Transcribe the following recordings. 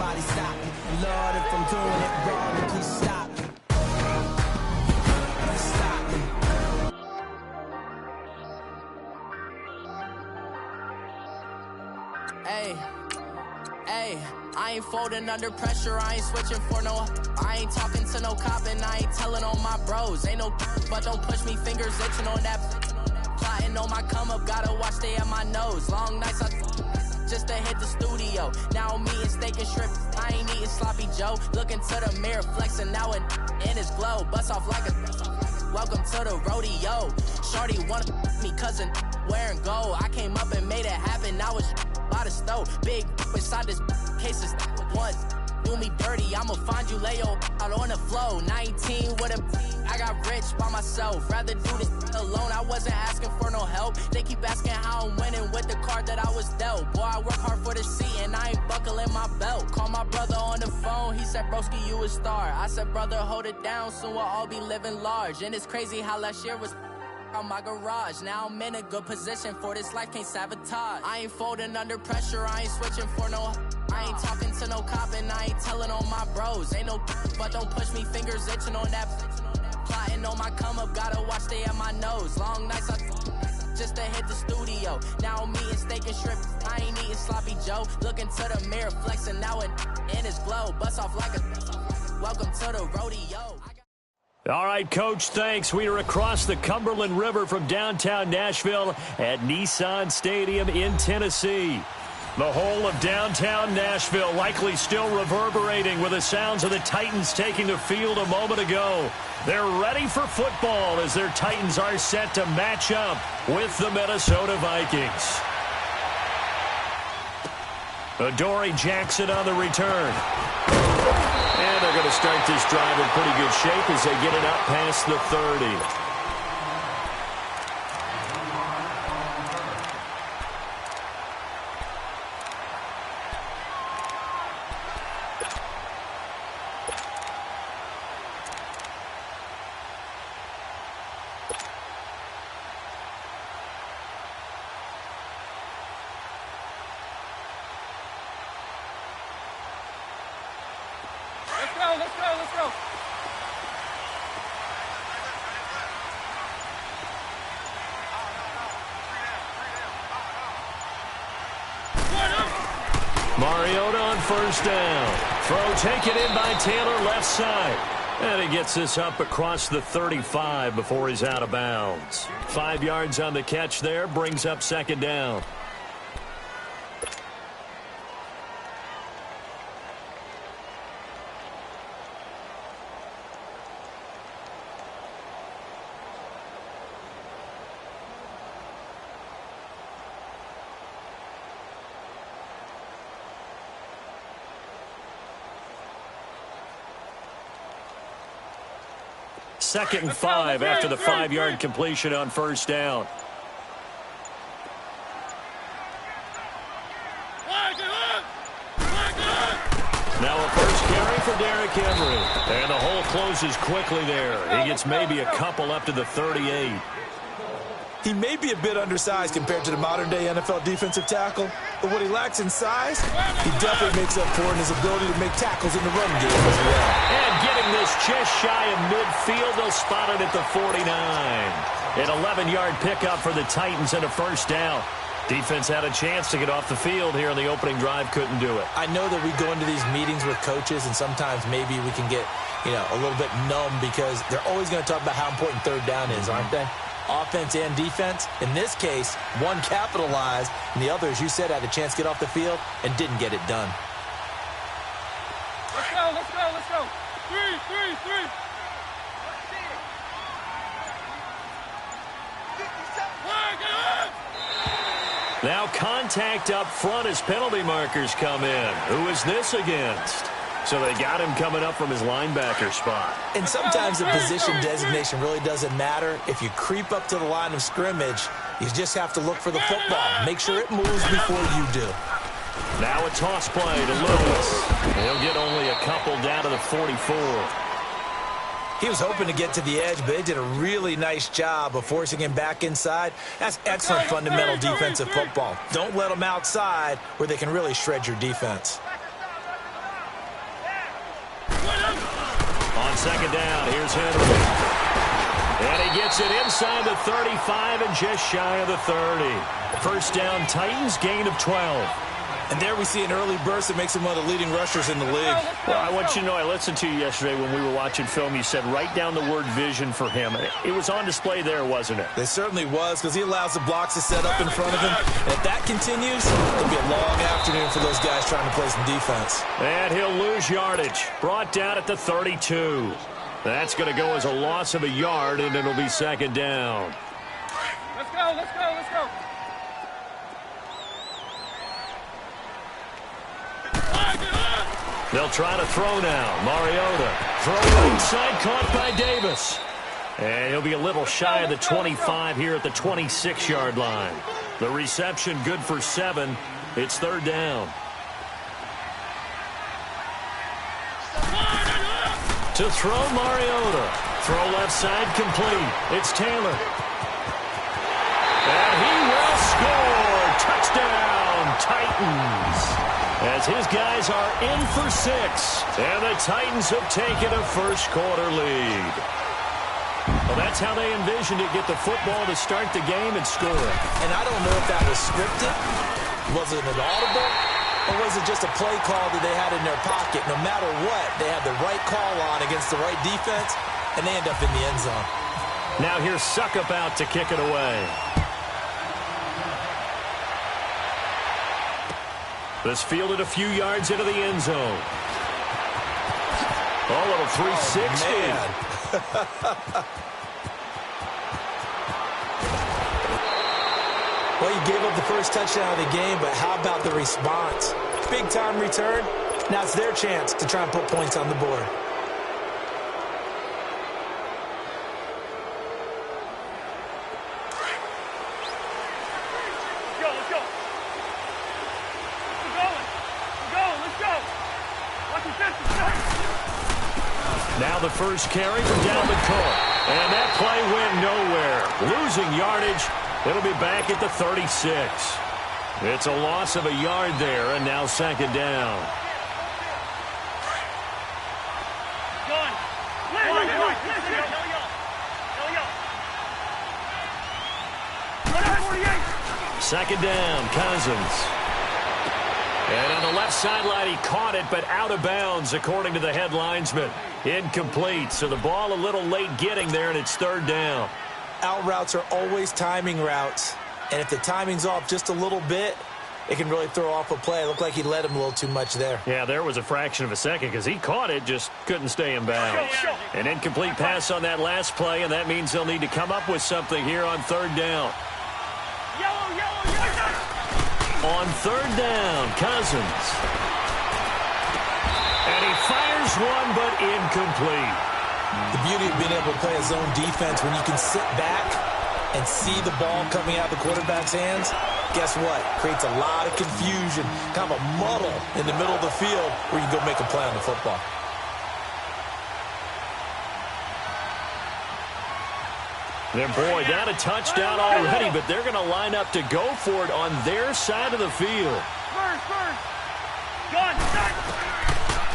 somebody stop me. And Lord, if I'm doing it wrong, then please stop me. Stop me. Hey, I ain't folding under pressure, I ain't switching for no. I ain't talking to no cop and I ain't telling on my bros. Ain't no but don't push me, fingers itching on that. Plotting on my come up, gotta watch stay at my nose. Long nights I just to hit the studio. Now I'm eating steak and shrimp, I ain't eating sloppy Joe. Looking to the mirror, flexing now and in his glow. Bust off like a welcome to the rodeo. Shorty wanna me cousin wearing gold. I came up and made it happen, now it's by the stove. Big inside this case is once do me dirty, I'ma find you lay your out on the flow. 19 with a I got rich by myself, rather do this alone. I wasn't asking for no help, they keep asking how I'm winning with the card that I was dealt. Boy, I work hard for the seat and I ain't buckling my belt. Call my brother on the phone, he said broski you a star. I said brother hold it down, soon we'll all be living large. And it's crazy how last year was on my garage. Now I'm in a good position for this life, can't sabotage. I ain't folding under pressure, I ain't switching for no. I ain't talking to no cop and I ain't telling on my bros. Ain't no but don't push me, fingers itching on that. Plotting on my come up, gotta watch stay at my nose. Long nights I just to hit the studio. Now I'm eating steak and shrimp, I ain't eating sloppy Joe. Looking to the mirror, flexing now and in his glow. Bust off like a welcome to the rodeo. All right, Coach, thanks. We are across the Cumberland River from downtown Nashville at Nissan Stadium in Tennessee. The whole of downtown Nashville likely still reverberating with the sounds of the Titans taking the field a moment ago. They're ready for football as their Titans are set to match up with the Minnesota Vikings. Adoree Jackson on the return. And they're going to start this drive in pretty good shape as they get it up past the 30. Let's go. Mariota on first down. Throw taken in by Taylor left side. And he gets this up across the 35 before he's out of bounds. 5 yards on the catch there, brings up second down. Second and 5 after the 5-yard completion on first down. Now a first carry for Derrick Henry. And the hole closes quickly there. He gets maybe a couple up to the 38. He may be a bit undersized compared to the modern-day NFL defensive tackle, but what he lacks in size, he definitely makes up for in his ability to make tackles in the run game as well. And getting this just shy of midfield, they'll spot it at the 49. An 11-yard pickup for the Titans and a first down. Defense had a chance to get off the field here in the opening drive, couldn't do it. I know that we go into these meetings with coaches, and sometimes maybe we can get, a little bit numb because they're always going to talk about how important third down is, aren't they? Offense and defense. In this case, one capitalized, and the other, as you said, had a chance to get off the field and didn't get it done. Let's go. Three. Now contact up front as penalty markers come in. Who is this against? So they got him coming up from his linebacker spot. And sometimes the position designation really doesn't matter. If you creep up to the line of scrimmage, you just have to look for the football. Make sure it moves before you do. Now a toss play to Lewis. He'll get only a couple down to the 44. He was hoping to get to the edge, but they did a really nice job of forcing him back inside. That's excellent fundamental defensive football. Don't let them outside where they can really shred your defense. On second down, here's Henry. And he gets it inside the 35 and just shy of the 30. First down, Titans, gain of 12. And there we see an early burst that makes him one of the leading rushers in the league. Well, I want you to know, I listened to you yesterday when we were watching film. You said write down the word vision for him. It was on display there, wasn't it? It certainly was, because he allows the blocks to set up in front of him. And if that continues, it'll be a long afternoon for those guys trying to play some defense. And he'll lose yardage. Brought down at the 32. That's going to go as a loss of a yard, and it'll be second down. Let's go, let's go, let's go. They'll try to throw now. Mariota. Throw right side, caught by Davis. And he'll be a little shy of the 25 here at the 26-yard line. The reception good for 7. It's third down. To throw, Mariota. Throw left side, complete. It's Taylor. And he will score. Touchdown, Titans. As his guys are in for 6. And the Titans have taken a first quarter lead. Well, that's how they envisioned it. Get the football to start the game and score it. And I don't know if that was scripted. Was it an audible? Or was it just a play call that they had in their pocket? No matter what, they had the right call on against the right defense, and they end up in the end zone. Now here's Suckup out to kick it away. This fielded a few yards into the end zone. Oh, little 360. Oh, well, you gave up the first touchdown of the game, but how about the response? Big-time return. Now it's their chance to try and put points on the board. Now the first carry from Dalvin Cook. And that play went nowhere. Losing yardage. It'll be back at the 36. It's a loss of a yard there, and now second down. Second down, Cousins. And on the left sideline, he caught it, but out of bounds, according to the head linesman. Incomplete, so the ball a little late getting there, and it's third down. Out routes are always timing routes, and if the timing's off just a little bit, it can really throw off a play. It looked like he led him a little too much there. Yeah, there was a fraction of a second because he caught it, just couldn't stay in bounds. An incomplete pass on that last play, and that means they'll need to come up with something here on third down. On third down, Cousins. And he fires one, but incomplete. The beauty of being able to play a zone defense when you can sit back and see the ball coming out of the quarterback's hands, guess what? Creates a lot of confusion, kind of a muddle in the middle of the field where you can go make a play on the football. And boy, not a touchdown already, but they're going to line up to go for it on their side of the field.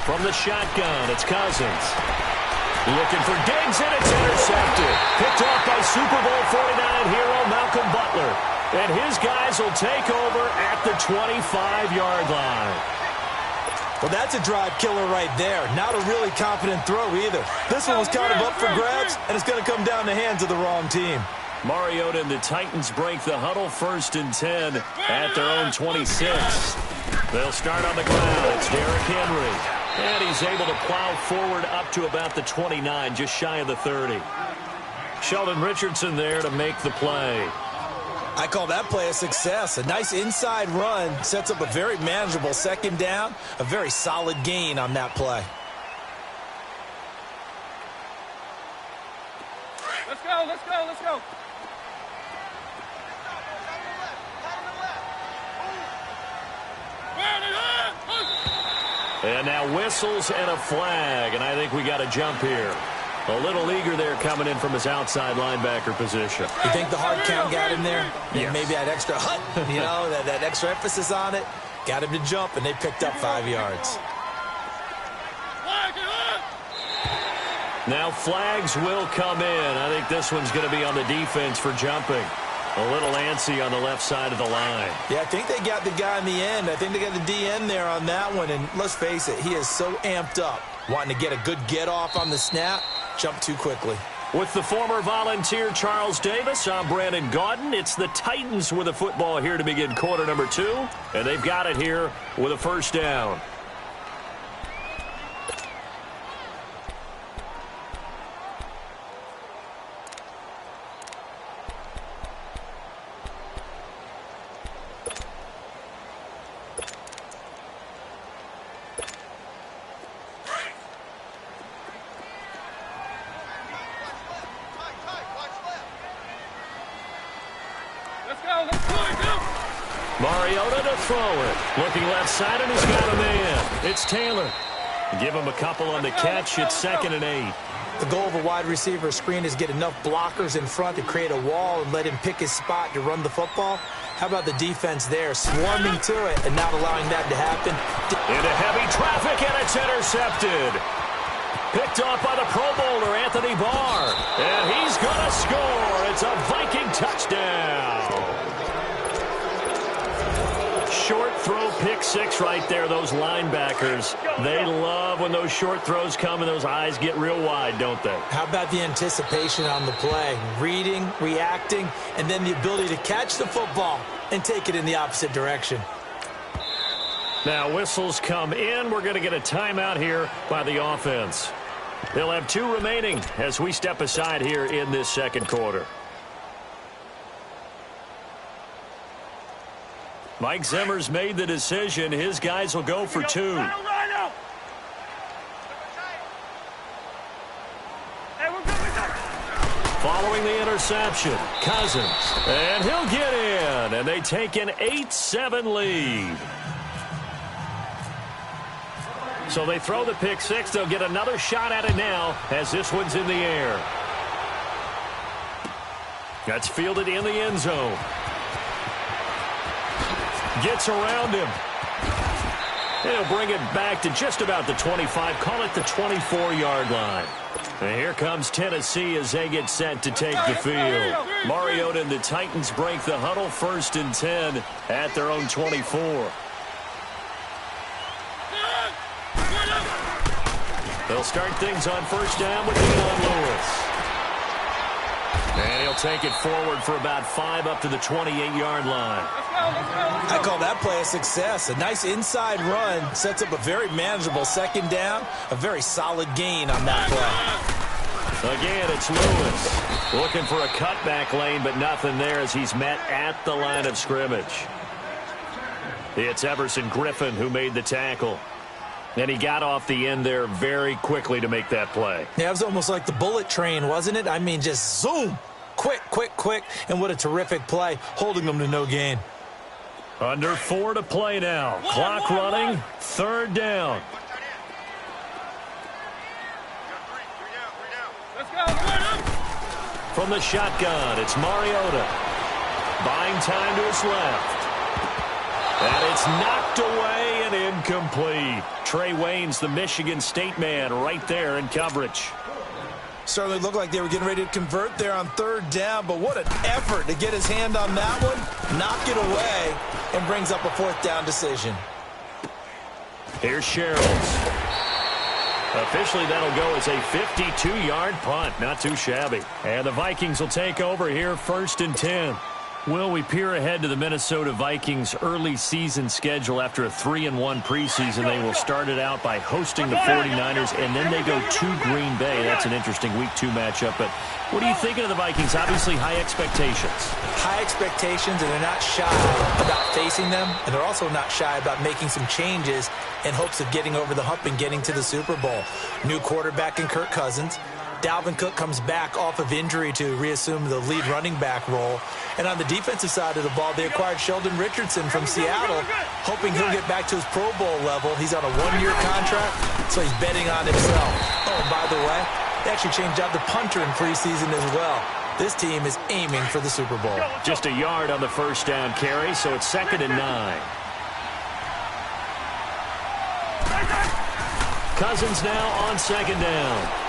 From the shotgun, it's Cousins. Looking for Diggs, and it's intercepted. Picked off by Super Bowl 49 hero Malcolm Butler. And his guys will take over at the 25-yard line. Well, that's a drive killer right there. Not a really confident throw either. This one was kind of up for grabs, and it's going to come down the hands of the wrong team. Mariota and the Titans break the huddle, 1st and 10 at their own 26. They'll start on the ground. It's Derrick Henry. And he's able to plow forward up to about the 29, just shy of the 30. Sheldon Richardson there to make the play. I call that play a success. A nice inside run sets up a very manageable second down. A very solid gain on that play. Let's go, let's go, let's go. And now whistles and a flag, and I think we got a jump here. A little eager there coming in from his outside linebacker position. You think the hard count got him there? Yes. Maybe that extra hut, you know, that extra emphasis on it. Got him to jump, and they picked up 5 yards. Now flags will come in. I think this one's going to be on the defense for jumping. A little antsy on the left side of the line. Yeah, I think they got the guy in the end. I think they got the DN there on that one. And let's face it, he is so amped up, wanting to get a good get-off on the snap, jump too quickly. With the former Volunteer Charles Davis, I'm Brandon Gaudin. It's the Titans with the football here to begin quarter number 2. And they've got it here with a first down. Mariota to throw it. Looking left side, and he's got a man. It's Taylor. Give him a couple on the catch. It's 2nd and 8. The goal of a wide receiver screen is get enough blockers in front to create a wall and let him pick his spot to run the football. How about the defense there, swarming to it and not allowing that to happen? Into heavy traffic, and it's intercepted. Picked off by the Pro Bowler, Anthony Barr. And he's going to score. It's a Viking touchdown. Short throw, pick 6 right there. Those linebackers, they love when those short throws come and those eyes get real wide, don't they? How about the anticipation on the play? Reading, reacting, and then the ability to catch the football and take it in the opposite direction. Now whistles come in. We're going to get a timeout here by the offense. They'll have 2 remaining as we step aside here in this second quarter. Mike Zimmer's made the decision. His guys will go for 2. Following the interception, Cousins. And he'll get in. And they take an 8-7 lead. So they throw the pick 6. They'll get another shot at it now as this one's in the air. That's fielded in the end zone. Gets around him. He'll bring it back to just about the 25. Call it the 24-yard line. And here comes Tennessee as they get set to take the field. Mariota and the Titans break the huddle, 1st and 10 at their own 24. They'll start things on 1st down with Dion Lewis. And he'll take it forward for about 5 up to the 28-yard line. I call that play a success. A nice inside run sets up a very manageable 2nd down, a very solid gain on that play. Again, it's Lewis looking for a cutback lane, but nothing there as he's met at the line of scrimmage. It's Everson Griffin who made the tackle. And he got off the end there very quickly to make that play. Yeah, it was almost like the bullet train, wasn't it? I mean, just zoom. Quick, quick, quick. And what a terrific play, holding them to no gain. Under 4 to play now. Clock running, 3rd down. Let's go. From the shotgun, it's Mariota. Buying time to his left. And it's knocked away and incomplete. Trey Waynes, the Michigan State man, right there in coverage. Certainly looked like they were getting ready to convert there on 3rd down, but what an effort to get his hand on that one, knock it away, and brings up a 4th down decision. Here's Sherrills. Officially, that'll go as a 52-yard punt. Not too shabby. And the Vikings will take over here, 1st and 10. Will we peer ahead to the Minnesota Vikings' early season schedule after a 3-1 preseason? They will start it out by hosting the 49ers, and then they go to Green Bay. That's an interesting Week 2 matchup. But what are you thinking of the Vikings? Obviously, high expectations. High expectations, and they're not shy about facing them, and they're also not shy about making some changes in hopes of getting over the hump and getting to the Super Bowl. New quarterback in Kirk Cousins. Dalvin Cook comes back off of injury to reassume the lead running back role. And on the defensive side of the ball, they acquired Sheldon Richardson from Seattle, hoping he'll get back to his Pro Bowl level. He's on a 1-year contract, so he's betting on himself. Oh, and by the way, they actually changed out the punter in preseason as well. This team is aiming for the Super Bowl. Just a yard on the 1st down carry, so it's 2nd and 9. Cousins now on 2nd down.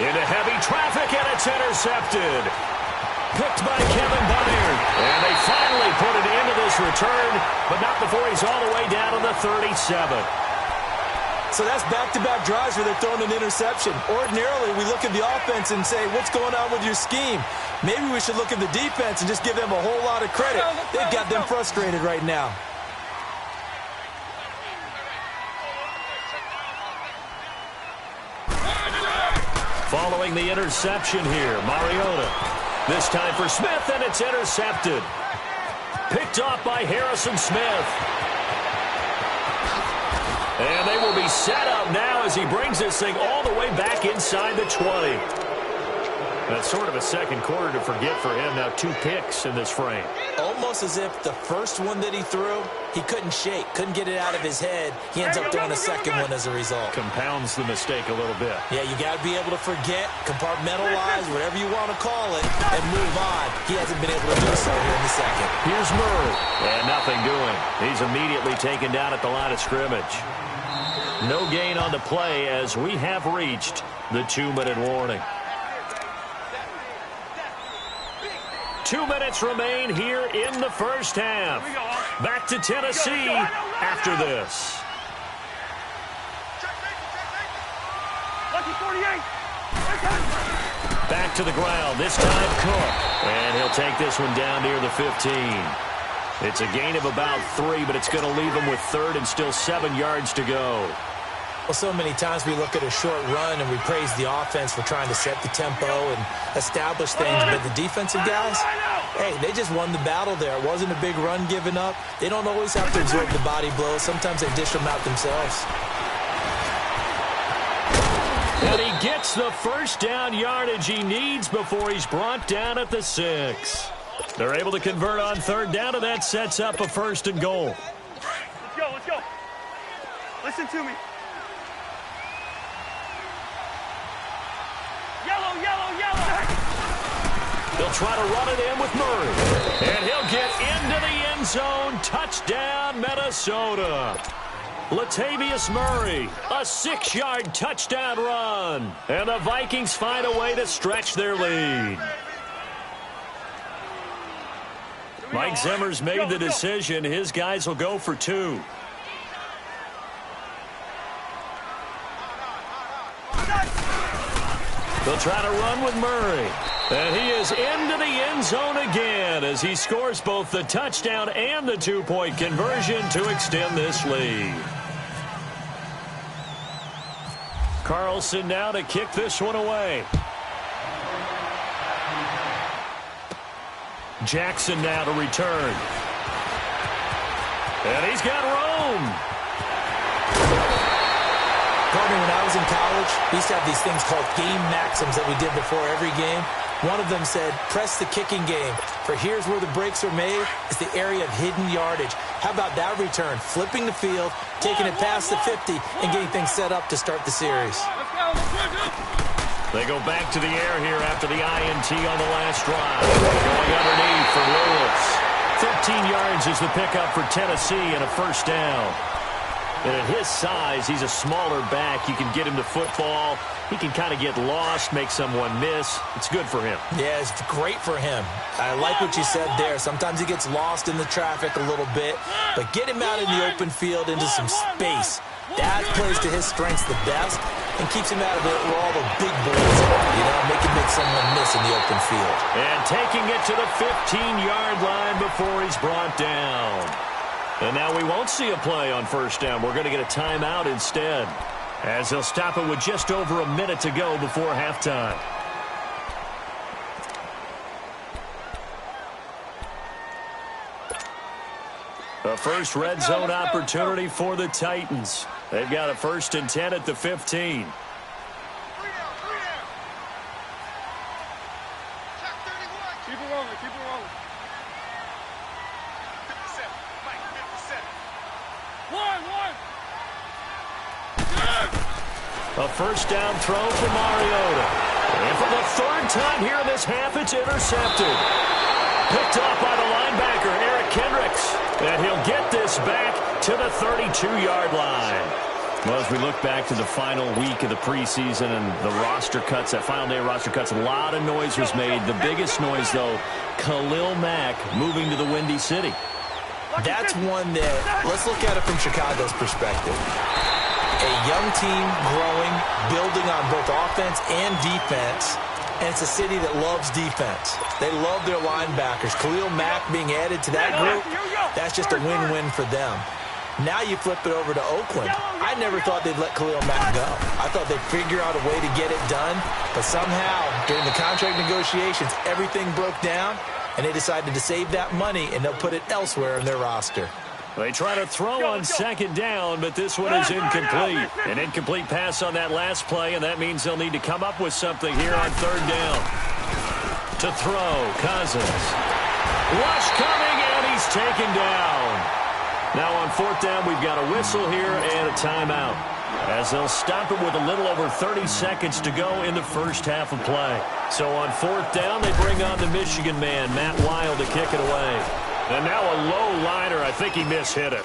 Into heavy traffic, and it's intercepted. Picked by Kevin Byard. And they finally put it into this return, but not before he's all the way down to the 37. So that's back-to-back drives where they're throwing an interception. Ordinarily, we look at the offense and say, what's going on with your scheme? Maybe we should look at the defense and just give them a whole lot of credit. They've got them frustrated right now. Following the interception here, Mariota. This time for Smith, and it's intercepted. Picked off by Harrison Smith. And they will be set up now as he brings this thing all the way back inside the 20. That's sort of a second quarter to forget for him. Now 2 picks in this frame. Almost as if the first one that he threw, he couldn't shake, couldn't get it out of his head. He ends up throwing a second one as a result. Compounds the mistake a little bit. Yeah, you got to be able to forget, compartmentalize, whatever you want to call it, and move on. He hasn't been able to do so here in the second. Here's Murray. And nothing doing. He's immediately taken down at the line of scrimmage. No gain on the play as we have reached the 2-minute warning. 2 minutes remain here in the first half. Back to Tennessee after this. Back to the ground, this time Cook. And he'll take this one down near the 15. It's a gain of about 3, but it's going to leave him with 3rd and still 7 yards to go. Well, so many times we look at a short run and we praise the offense for trying to set the tempo and establish things, but the defensive guys, hey, they just won the battle there. It wasn't a big run given up. They don't always have to absorb the body blows. Sometimes they dish them out themselves. And he gets the first down yardage he needs before he's brought down at the 6. They're able to convert on 3rd down, and that sets up a 1st and goal. Let's go, let's go. Listen to me. Yellow, yellow, yellow. They'll try to run it in with Murray. And he'll get into the end zone. Touchdown, Minnesota. Latavius Murray, a 6-yard touchdown run. And the Vikings find a way to stretch their lead. Mike Zimmer's made the decision. His guys will go for 2. They'll try to run with Murray. And he is into the end zone again as he scores both the touchdown and the 2-point conversion to extend this lead. Carlson now to kick this one away. Jackson now to return. And he's got room. Partner, when I was in college, we used to have these things called game maxims that we did before every game. One of them said, press the kicking game. For here's where the breaks are made. It's the area of hidden yardage. How about that return? Flipping the field, taking it past the 50, and getting things set up to start the series. They go back to the air here after the INT on the last drive. Going underneath for Lewis. 13 yards is the pickup for Tennessee and a 1st down. And at his size, he's a smaller back. You can get him to football. He can kind of get lost, make someone miss. It's good for him. Yeah, it's great for him. I like what you said there. Sometimes he gets lost in the traffic a little bit, but get him out in the open field into some space. That plays to his strengths the best and keeps him out of it where all the big boys are. You know, make him make someone miss in the open field. And taking it to the 15-yard line before he's brought down. And now we won't see a play on 1st down. We're going to get a timeout instead, as they'll stop it with just over a minute to go before halftime. A first red zone opportunity for the Titans. They've got a 1st and 10 at the 15. Keep it rolling, keep it rolling. A 1st down throw for Mariota. And for the 3rd time here in this half, it's intercepted. Picked off by the linebacker, Eric Kendricks. And he'll get this back to the 32-yard line. Well, as we look back to the final week of the preseason and the roster cuts, that final day of roster cuts, a lot of noise was made. The biggest noise, though, Khalil Mack moving to the Windy City. That's one that, let's look at it from Chicago's perspective. A young team growing, building on both offense and defense, and it's a city that loves defense. They love their linebackers. Khalil Mack being added to that group, that's just a win-win for them. Now you flip it over to Oakland. I never thought they'd let Khalil Mack go. I thought they'd figure out a way to get it done, but somehow, during the contract negotiations, everything broke down, and they decided to save that money, and they'll put it elsewhere in their roster. They try to throw on second down, but this one is incomplete. An incomplete pass on that last play, and that means they'll need to come up with something here on third down. To throw, Cousins. Rush coming, and he's taken down. Now on fourth down, we've got a whistle here and a timeout, as they'll stop it with a little over 30 seconds to go in the first half of play. So on fourth down, they bring on the Michigan man, Matt Wild, to kick it away. And now a low liner. I think he mishit it.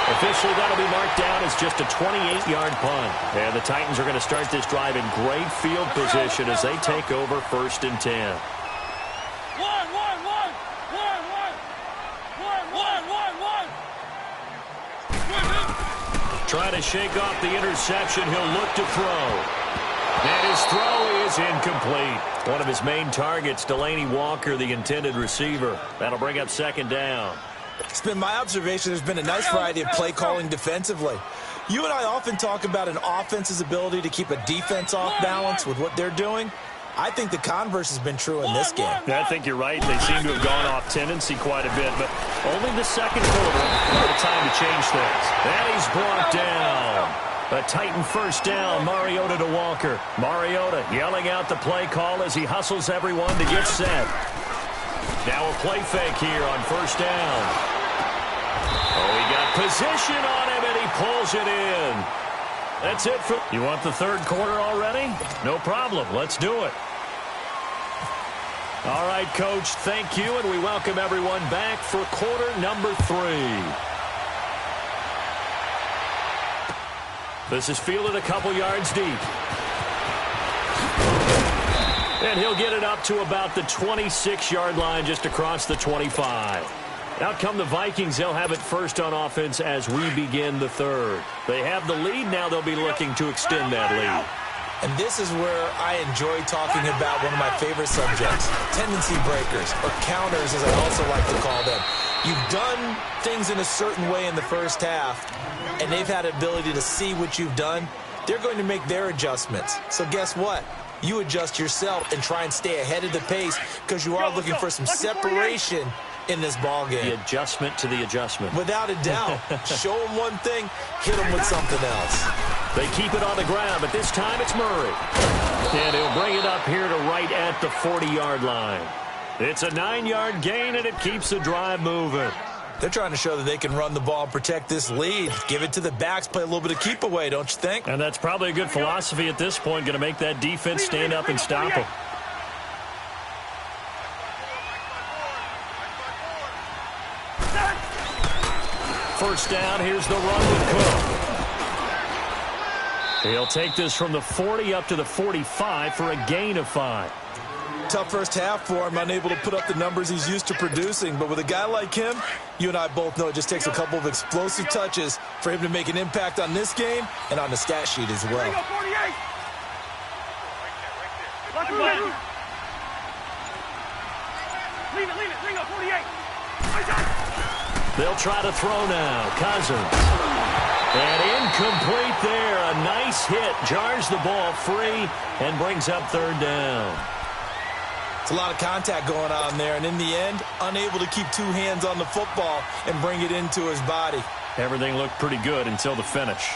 Officially, that'll be marked down as just a 28-yard punt. And the Titans are going to start this drive in great field position as they take over first and 10. Trying to shake off the interception. He'll look to throw. And his throw is incomplete. One of his main targets, Delaney Walker, the intended receiver. That'll bring up second down. It's been my observation there's been a nice variety of play calling defensively. You and I often talk about an offense's ability to keep a defense off balance with what they're doing. I think the converse has been true in this game. I think you're right. They seem to have gone off tendency quite a bit, but only the second quarter. A lot of time to change things. And he's brought down. A Titan first down, Mariota to Walker. Mariota yelling out the play call as he hustles everyone to get set. Now a play fake here on first down. Oh, he got position on him, and he pulls it in. That's it for... You want the third quarter already? No problem. Let's do it. All right, Coach, thank you, and we welcome everyone back for quarter number 3. This is fielded a couple yards deep. And he'll get it up to about the 26-yard line, just across the 25. Out come the Vikings. They'll have it first on offense as we begin the third. They have the lead. Now they'll be looking to extend that lead. And this is where I enjoy talking about one of my favorite subjects, tendency breakers, or counters as I also like to call them. You've done things in a certain way in the first half, and they've had the ability to see what you've done. They're going to make their adjustments. So guess what? You adjust yourself and try and stay ahead of the pace because you are looking for some separation in this ball game. The adjustment to the adjustment. Without a doubt. Show them one thing, hit them with something else. They keep it on the ground, but this time it's Murray. And he'll bring it up here to right at the 40-yard line. It's a 9-yard gain, and it keeps the drive moving. They're trying to show that they can run the ball and protect this lead. Give it to the backs, play a little bit of keep away, don't you think? And that's probably a good philosophy at this point, going to make that defense stand up and stop them. First down, here's the run with Cook. He'll take this from the 40 up to the 45 for a gain of 5. Tough first half for him, unable to put up the numbers he's used to producing. But with a guy like him, you and I both know it just takes a couple of explosive touches for him to make an impact on this game and on the stat sheet as well. They'll try to throw now. Cousins. And incomplete there. A nice hit. Jars the ball free and brings up third down. It's a lot of contact going on there, and in the end, unable to keep two hands on the football and bring it into his body. Everything looked pretty good until the finish.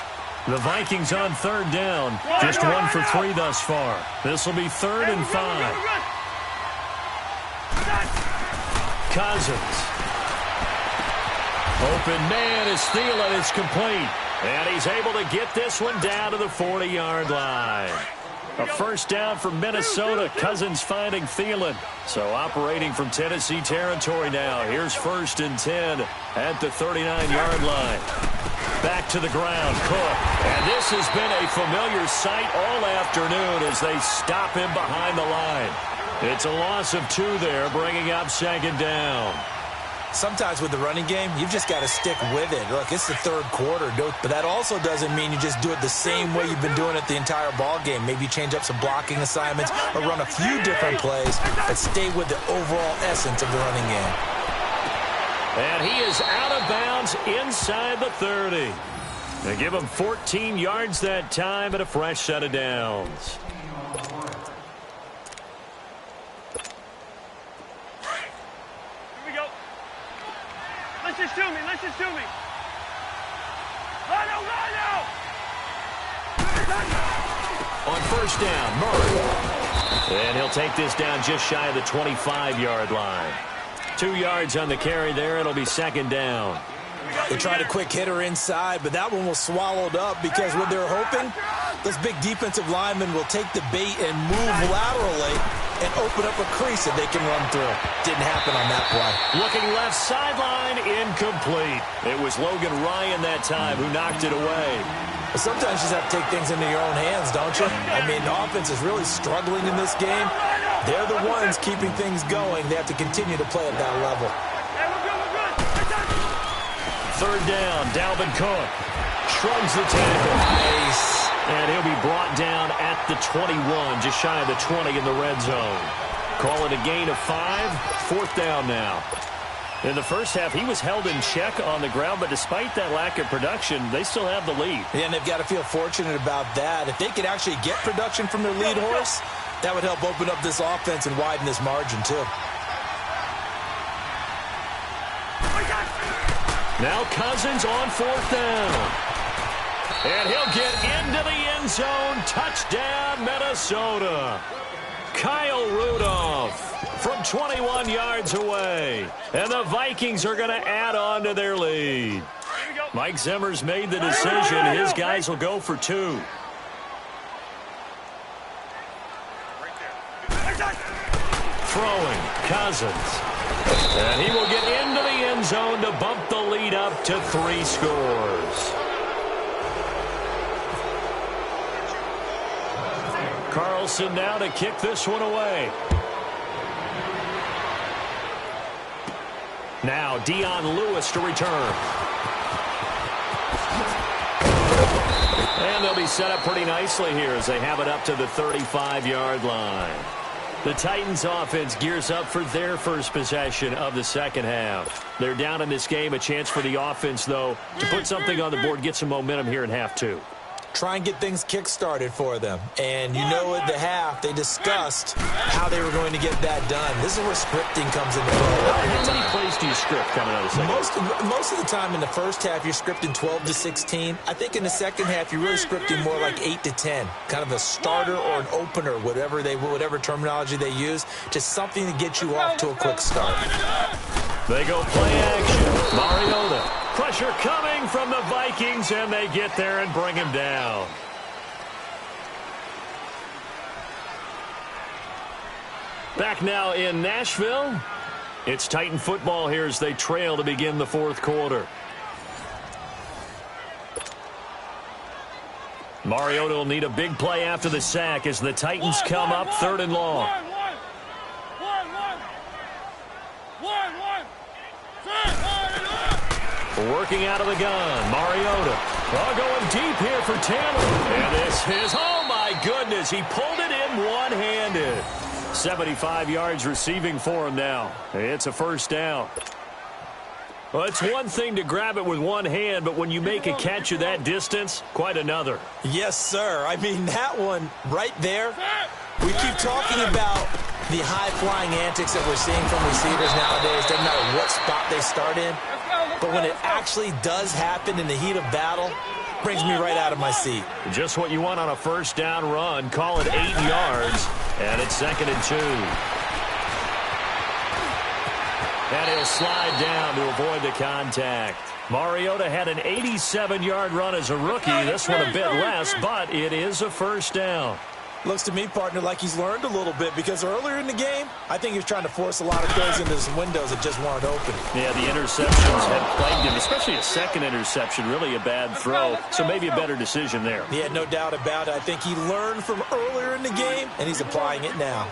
The Vikings on third down. Just 1 for 3 thus far. This will be 3rd and 5. Cousins. Open man is Thielen. It's complete. And he's able to get this one down to the 40-yard line. A first down for Minnesota. Cousins finding Thielen. So operating from Tennessee territory now. Here's 1st and 10 at the 39-yard line. Back to the ground, Cook. And this has been a familiar sight all afternoon as they stop him behind the line. It's a loss of 2 there, bringing up 2nd down. Sometimes with the running game, you've just got to stick with it. Look, it's the 3rd quarter, but that also doesn't mean you just do it the same way you've been doing it the entire ball game. Maybe you change up some blocking assignments or run a few different plays, but stay with the overall essence of the running game. And he is out of bounds inside the 30. They give him 14 yards that time and a fresh set of downs. Listen to me. Run out. On 1st down, Murray. And he'll take this down just shy of the 25-yard line. 2 yards on the carry there. It'll be 2nd down. They tried a quick hitter inside, but that one was swallowed up because what they're hoping, those big defensive linemen will take the bait and move laterally and open up a crease that they can run through. Didn't happen on that play. Looking left sideline, incomplete. It was Logan Ryan that time who knocked it away. But sometimes you just have to take things into your own hands, don't you? I mean, the offense is really struggling in this game. They're the ones keeping things going. They have to continue to play at that level. 3rd down, Dalvin Cook shrugs the tackle. Nice. And he'll be brought down at the 21, just shy of the 20 in the red zone. Call it a gain of 5, 4th down now. In the first half, he was held in check on the ground, but despite that lack of production, they still have the lead. Yeah, and they've got to feel fortunate about that. If they could actually get production from their lead horse, that would help open up this offense and widen this margin, too. Now Cousins on 4th down. And he'll get into the end zone. Touchdown, Minnesota. Kyle Rudolph from 21 yards away. And the Vikings are going to add on to their lead. Mike Zimmer's made the decision. His guys will go for 2. Throwing, Cousins. And he will get into the end zone to bump the lead up to 3 scores. Carlson now to kick this one away. Now Dion Lewis to return. And they'll be set up pretty nicely here as they have it up to the 35-yard line. The Titans offense gears up for their first possession of the second half. They're down in this game. A chance for the offense, though, to put something on the board, get some momentum here in half 2. Try and get things kick-started for them. And you know at the half, they discussed how they were going to get that done. This is where scripting comes into play. How many plays do you script coming out of the second? Most of the time in the first half, you're scripting 12 to 16. I think in the second half, you're really scripting more like 8 to 10. Kind of a starter or an opener, whatever terminology they use. Just something to get you off to a quick start. They go play action. Mariota. Pressure coming from the Vikings, and they get there and bring him down. Back now in Nashville. It's Titan football here as they trail to begin the 4th quarter. Mariota will need a big play after the sack as the Titans come up 3rd and long. Working out of the gun, Mariota. Going deep here for Taylor. And this is, oh my goodness, he pulled it in one-handed. 75 yards receiving for him now. It's a first down. Well, it's one thing to grab it with one hand, but when you make a catch of that distance, quite another. Yes, sir. I mean, that one right there, we keep talking about the high-flying antics that we're seeing from receivers nowadays. Doesn't matter what spot they start in. But when it actually does happen in the heat of battle, brings me right out of my seat. Just what you want on a first down run. Call it 8 yards, and it's 2nd and 2. And he'll slide down to avoid the contact. Mariota had an 87-yard run as a rookie. This one a bit less, but it is a first down. Looks to me, partner, like he's learned a little bit, because earlier in the game, I think he was trying to force a lot of throws into some windows that just weren't open. Yeah, the interceptions have plagued him, especially a second interception, really a bad throw, so maybe a better decision there. Yeah, no doubt about it. I think he learned from earlier in the game, and he's applying it now.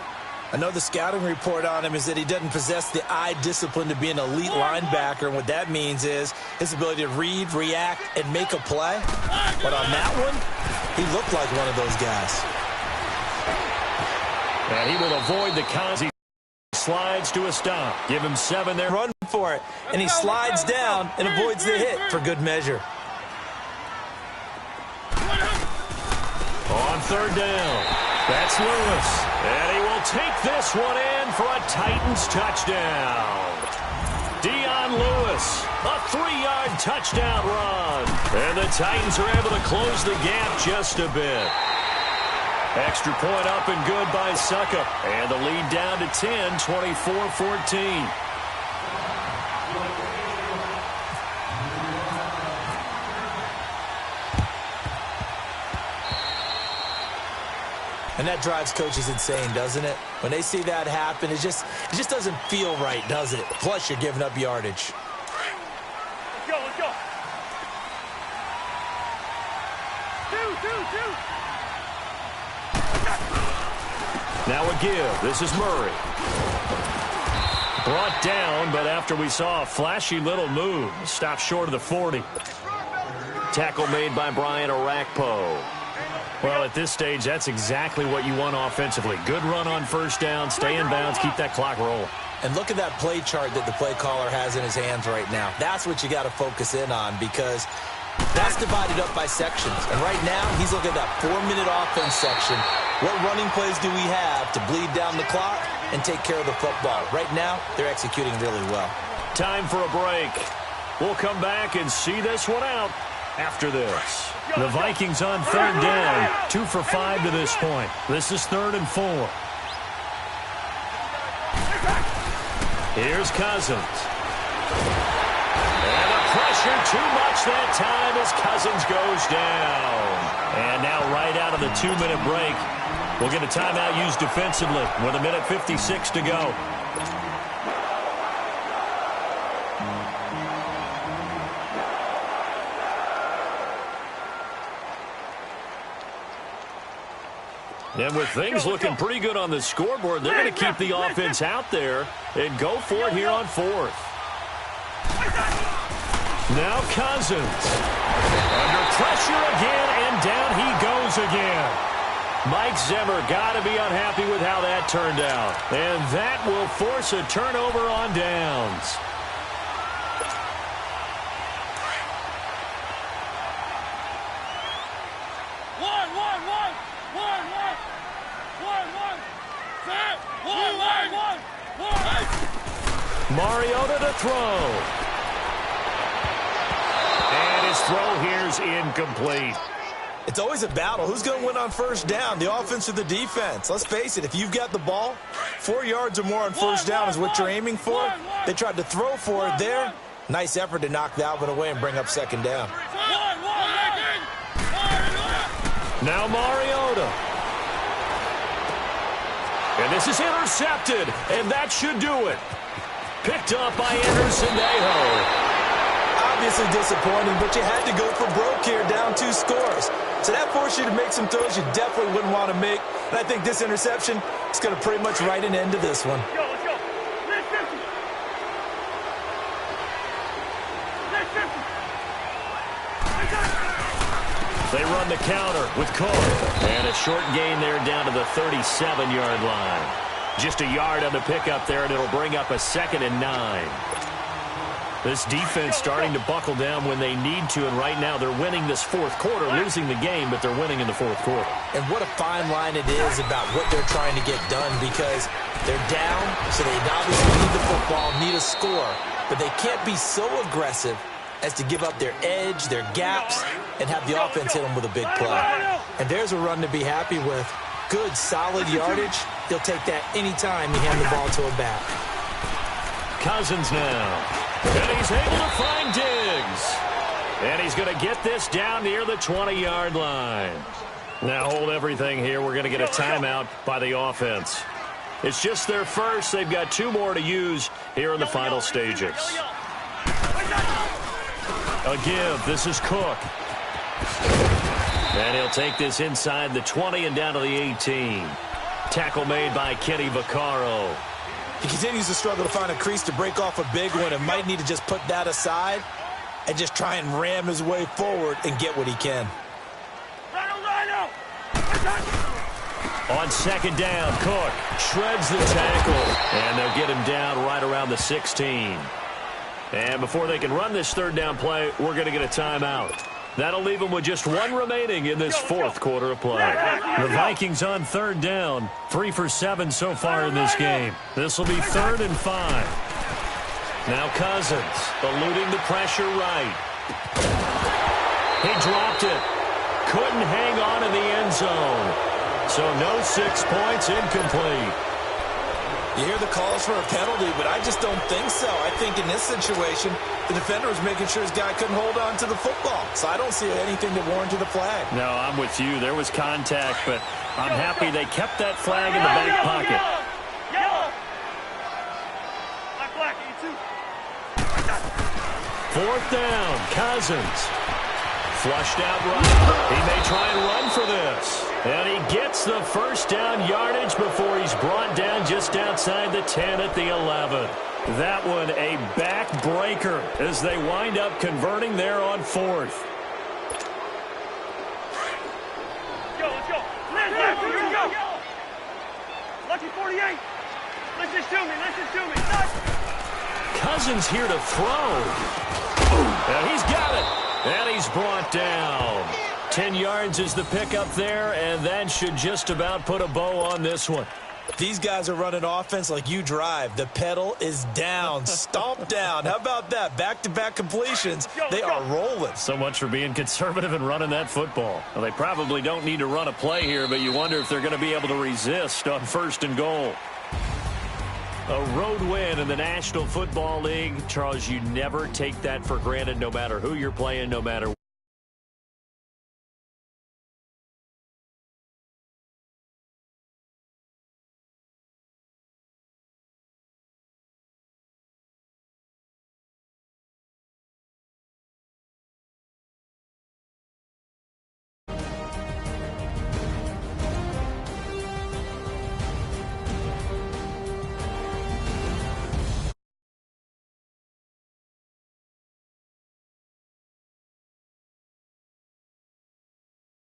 I know the scouting report on him is that he doesn't possess the eye discipline to be an elite linebacker, and what that means is his ability to read, react, and make a play. But on that one, he looked like one of those guys. And he will avoid the Kazi. Slides to a stop. Give him 7 there. Run for it. And he slides down and avoids the hit for good measure. On 3rd down. That's Lewis. And he will take this one in for a Titans touchdown. Dion Lewis, a 3-yard touchdown run. And the Titans are able to close the gap just a bit. Extra point up and good by Suckup. And the lead down to 10, 24-14. And that drives coaches insane, doesn't it? When they see that happen, it just doesn't feel right, does it? Plus, you're giving up yardage. Let's go, let's go. Two. Now a give. This is Murray. Brought down, but after we saw a flashy little move, stopped short of the 40. Tackle made by Brian Orakpo. Well, at this stage, that's exactly what you want offensively. Good run on 1st down, stay in bounds, keep that clock rolling. And look at that play chart that the play caller has in his hands right now. That's what you got to focus in on, because that's divided up by sections. And right now, he's looking at that 4-minute offense section. What running plays do we have to bleed down the clock and take care of the football? Right now, they're executing really well. Time for a break. We'll come back and see this one out after this. The Vikings on 3rd down, 2 for 5 to this point. This is 3rd and 4. Here's Cousins. And the pressure too much that time as Cousins goes down. And now right out of the 2-minute break, we'll get a timeout used defensively with 1:56 to go. And with things looking pretty good on the scoreboard, they're going to keep the offense out there and go for it here on 4th. Now Cousins. Under pressure again, and down he goes again. Mike Zimmer got to be unhappy with how that turned out. And that will force a turnover on downs. Mariota to throw. And his throw here's incomplete. It's always a battle. Who's going to win on 1st down, the offense or the defense? Let's face it, if you've got the ball, 4 yards or more on 1st down is what you're aiming for. They tried to throw for it there. Nice effort to knock that one away and bring up 2nd down. Now Mariota. And this is intercepted, and that should do it. Picked up by Anderson-Aho. Obviously disappointing, but you had to go for broke here, down 2 scores. So that forced you to make some throws you definitely wouldn't want to make. And I think this interception is going to pretty much write an end to this one. Let's go. They run the counter with Cole. And a short gain there down to the 37-yard line. Just a yard on the pickup there, and it'll bring up a 2nd and 9. This defense starting to buckle down when they need to, and right now they're winning this 4th quarter, losing the game, but they're winning in the 4th quarter. And what a fine line it is about what they're trying to get done, because they're down, so they obviously need the football, need a score, but they can't be so aggressive as to give up their edge, their gaps, and have the offense hit them with a big play. And there's a run to be happy with. Good, solid yardage. They'll take that anytime you hand the ball to a back. Cousins now. And he's able to find Diggs. And he's going to get this down near the 20-yard line. Now hold everything here. We're going to get a timeout by the offense. It's just their first. They've got 2 more to use here in the final stages. A give. This is Cook. And he'll take this inside the 20 and down to the 18. Tackle made by Kenny Vaccaro. He continues to struggle to find a crease to break off a big one and might need to just put that aside and just try and ram his way forward and get what he can. On second down, Cook shreds the tackle, and they'll get him down right around the 16. And before they can run this third down play, we're going to get a timeout. That'll leave them with just 1 remaining in this fourth quarter of play. The Vikings on third down, 3 for 7 so far in this game. This will be 3rd and 5. Now Cousins, eluding the pressure right. He dropped it. Couldn't hang on in the end zone. So no 6 points, incomplete. You hear the calls for a penalty, but I just don't think so. I think in this situation, the defender was making sure his guy couldn't hold on to the football. So I don't see anything that warranted a flag. No, I'm with you. There was contact, but I'm happy they kept that flag in the back pocket. Fourth down, Cousins. Flushed out right. He may try and run for this. And he gets the first down yardage before he's brought down just outside the 10 at the 11. That one a backbreaker as they wind up converting there on 4th. Let's go. Let's go. Lucky 48. Listen to me. Cousins here to throw. And he's got it. And he's brought down. 10 yards is the pickup there, and that should just about put a bow on this one. These guys are running offense like you drive. The pedal is down, stomped down. How about that? Back-to-back completions. They are rolling. So much for being conservative and running that football. Well, they probably don't need to run a play here, but you wonder if they're going to be able to resist on 1st and goal. A road win in the National Football League. Charles, you never take that for granted, no matter who you're playing, no matter